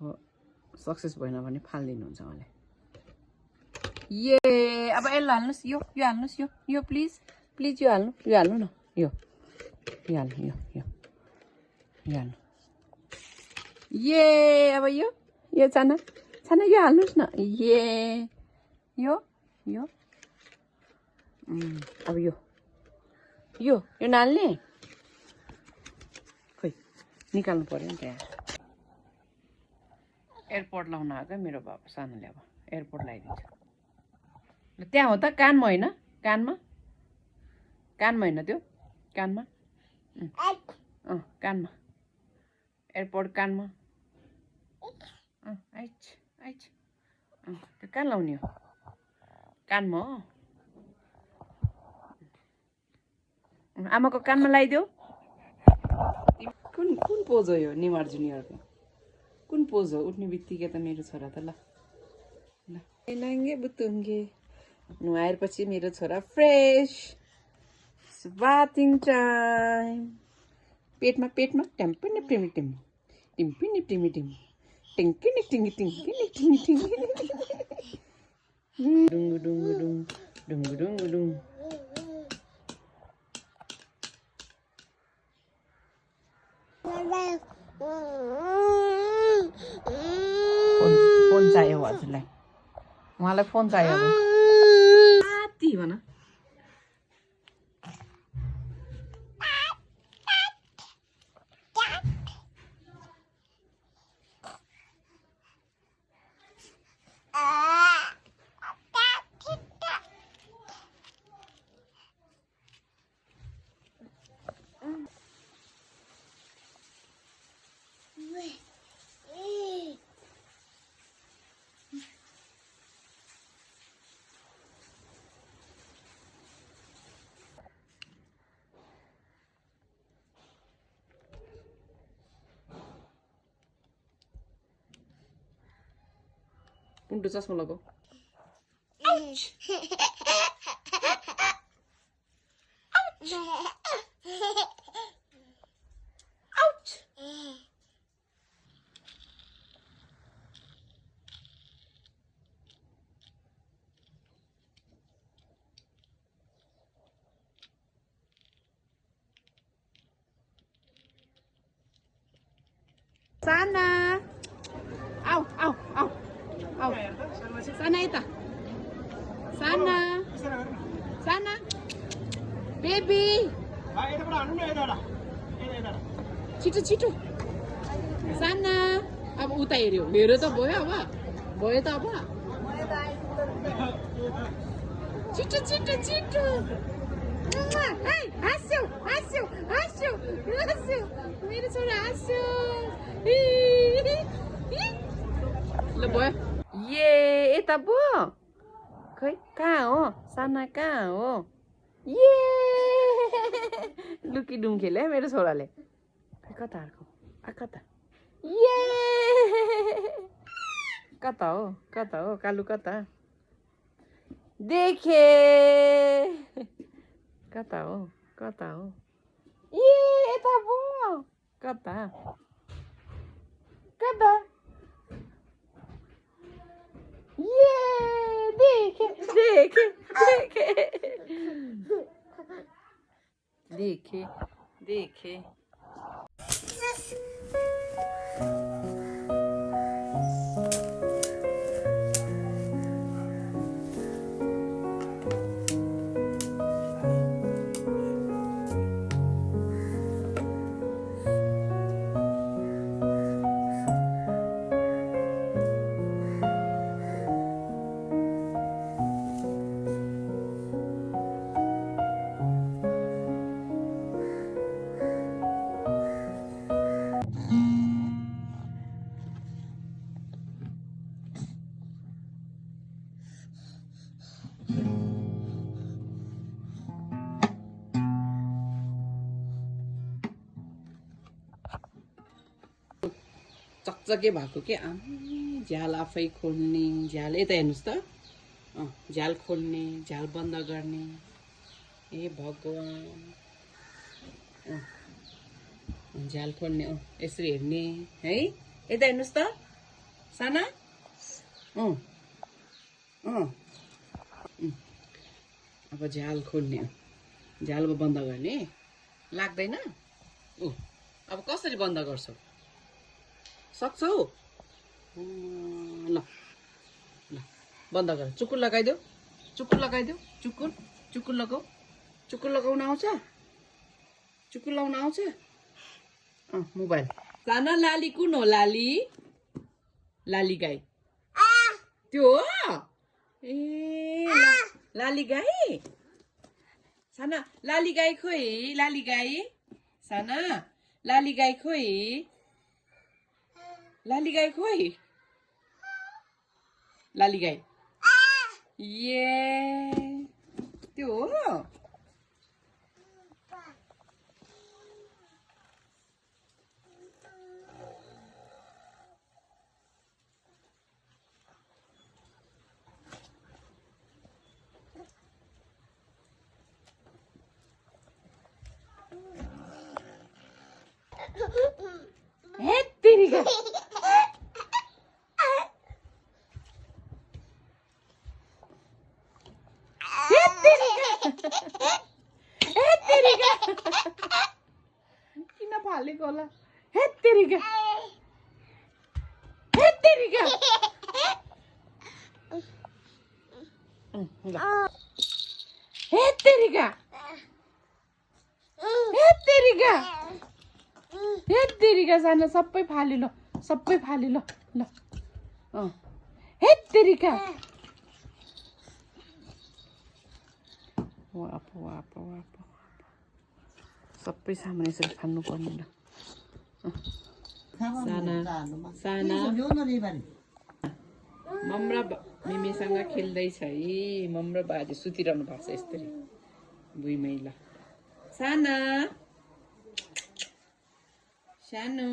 हो सक्सेस भएन भने फाल्दिनुहुन्छ उहाँले ये अब यसलाई हाल्नुहोस् यो हाल्नुहोस् यो प्लिज यो हाल्नु न यो हाल्नु यो हाल्नु ये अब यो चाना यो हाल्नुहोस् न यो अब यो नाल्ने खोइ निकाल्नु पर्यो नि त्यहाँ एयरपोर्ट लाउन आएको मेरो बाबा सानोले अब एयरपोर्ट लगाइदिन्छ ल त्यहाँ हो त कानमा होइन कानमा होइन त्यो कानमा कानमा एयरपोर्ट कानमा त्यो कहाँ लाउने हो कानमा हो आमाको कानमा लगाइदेऊ कुन पोज हो यो नेमार जुनियरको कुन पोज हो उठ्ने बित्तिकै त मेरो छोरा त ल लाङ्गे बुतुङ्गे नुहाएपछि मेरो छोरा फ्रेस बाथिङ टाइम पेटमा ट्याम्पिनी टिमी टिम्पिनी टिमी टिङ्किनी टिङ्गी टिङ्किनी टिङ्गी टिङ्गी डुङ्गु डुङ्गु डुङ्गु डुङ्गु डुङ्गु फोन चाहियो हजुरलाई उहाँलाई फोन चाहियो साथी भन कुन्टो चस्मा लगाऊ Sana au Sana ita Sana baby छिटो Sana अब उता हेर्यो त भयो अब छिटो हाँस्यो मेरो छोरा हाँस्यो ल भयो ये यता भयो खै कहाँ हो साना कहाँ हो ये लुकी डुम खेल्यो मेरो छोराले कता कता ये कता हो कालु कता देखे कता हो ये यता भयो कता ये देखे चकचके भएको के झ्याल आफै खोल्ने झ्याल यता हेर्नुहोस् त झ्याल खोल्ने झ्याल बन्द गर्ने ए भगवान झ्याल खोल्ने यसरी हेर्ने है यता हेर्नुहोस् त साना अब झ्याल खोल्ने हो झ्याल बन्द गर्ने लाग्दैन अब कसरी बन्द गर्छौ सक्छौ ल ल बन्द गर चुकुर लगाइदेऊ चुकुर लगाऊ चुकुर लगाउन आउँछ चुकुर लगाउन आउँछ मोबाइल साना लाली कुन हो लाली लाली गाई त्यो हो ए लाली गाई साना लाली गाई खोइ लाली गाई साना लाली गाई खोइ लाली गाई खोइ लाली गाई ये त्यो हो तेरीका किन फालेको होला हेत्तेरीका हेत्तेरीका हेत्तेरीका हेत्तेरीका हेत्तेरीका सानो सबै फाल्यो ल सबै फाल्यो ल ल हेत्तेरीका वाप वाप वाप सबै सामान यसरी फाल्नु पर्ने ल साना साना मम्रा मिमीसँग खेल्दैछ है मम्रा बाजे सुतिरहनु भएको छ यसरी भुइँमै ल साना सानो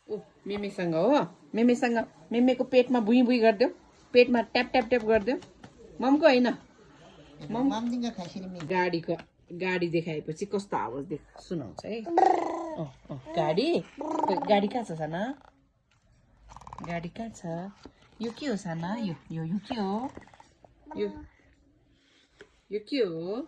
ओ मिमीसँग हो मिमीसँग मिमीको पेटमा भुइँ भुइँ गरिदेऊ पेटमा ट्याप ट्याप ट्याप गरिदेऊ ममको होइन मम गाडीको गाडी देखाएपछि कस्तो आवाज सुनाउँछ है गाडी गाडी कहाँ छ साना गाडी कहाँ छ यो के हो साना यो यो यो के हो यो यो के हो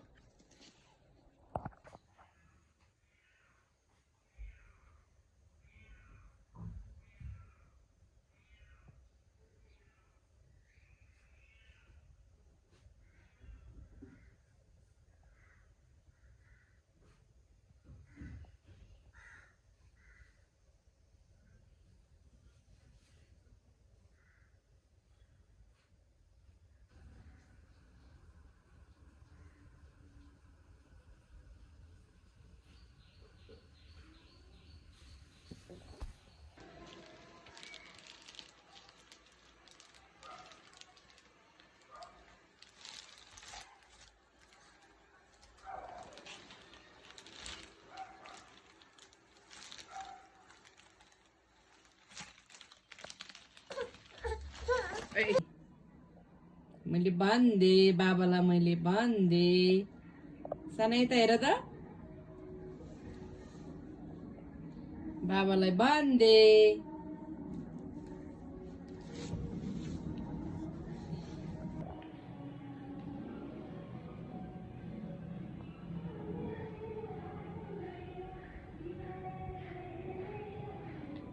मैले बान्दे बाबालाई मैले बान्दे सानै त हेर त बाबालाई बान्दे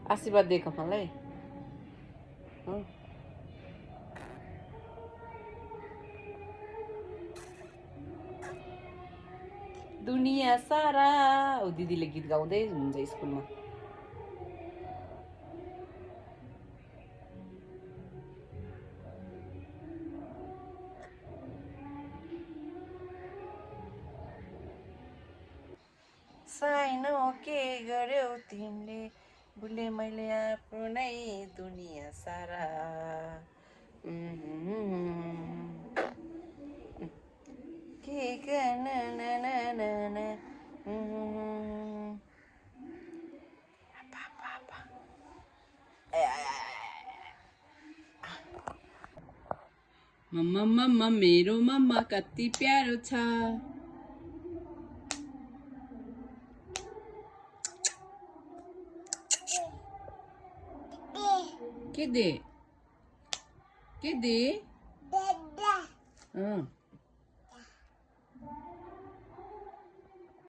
आशीर्वाद दिएको मलाई दुनिया सारा ओ दिदीले गीत गाउँदै हुन्छ स्कुलमा साइनो के गर्यौ तिमीले भुले मैले आफ्नै दुनिया सारा के गर्न मम्मा मम्मा मेरो मम्मा कति प्यारो छ के दे?